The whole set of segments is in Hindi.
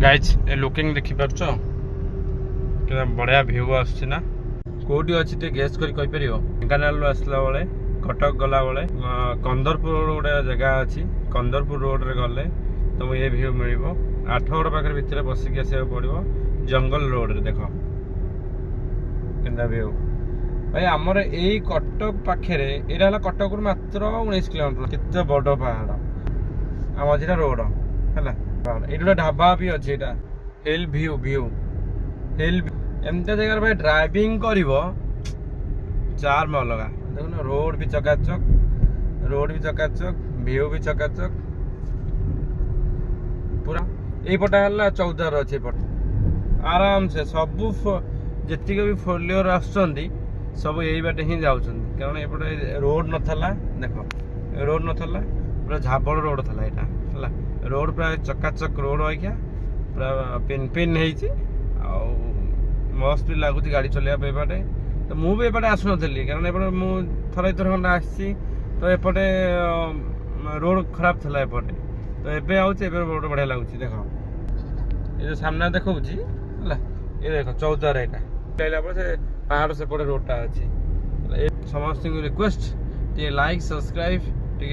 गाइज ए लुकिंग देखि पारछ कि बढ़िया व्यू आसछि ना कोठी अछि ते गेस करी कहि परियो ढेंकानाल आसला बेले कटक गला बेले कंदरपुर गोटे जगह अछि कंदरपुर रोड रे गले तुम ये व्यू मिलिबो आठगड़ पाखर भितर बसिक आसिया पड़िबो जंगल रोड रे देखो केंदा व्यू भाई आमर एई कटक पाखरे एरा हला कटक मात्र 19 किलोमीटर केते बड़ पहाड़ आ मझिरा रोड हला ये ढाबा भी अच्छे हिल व्यू व्यू हिल एमती जगह भाई ड्राइविंग कर चार अलग देखो रोड भी चकाचक व्यू भी चकाचक पूरा यपटा है चौदार अच्छे आराम से सबू जी भी फोलियर आसुँच सब यही बाटे ही जाऊँ कारण एपटे रोड नाला देख रोड नाला पूरा झाबड़ रोड था यहाँ है रोड प्राय चकाचक रोड आज्ञा पूरा पिन पिन हो मस्त भी लगुच गाड़ी चलने एपटे तो मुझे एपटे आसुनी कारण एपटे मुझे थर खंडे आसी तो एपटे रोड खराब था एपटे तो एबे आउचे रोड बढ़िया लगुच देख ये जो सामने देखा ये देख चौदार यहाँ से पहाड़ सेपटे रोडटा अच्छी समस्त रिक्वेस्ट टे लाइक सब्सक्राइब टे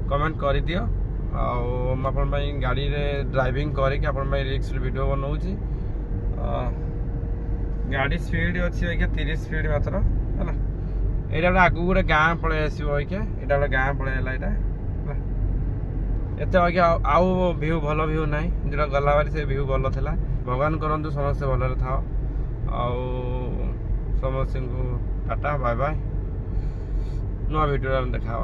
कमेंट कर दियो आपण गाड़ी रे ड्राइविंग करके आपण रिक्स वीडियो बनाऊँगी गाड़ी स्पीड अच्छी आज्ञा 30 स्पीड मात्र है यहाँ गोटे आगू गोटे गाँ पलि आसो आज्ञा यहाँ गोटे गाँ पलैला यहाँ एत आज्ञा आउ व्यू भल व्यू ना जो गला बारी से व्यू भल था भगवान करूँ समस्ते भलरे था समस्त को टाटा बाय बाय नुआ वीडियो देखा।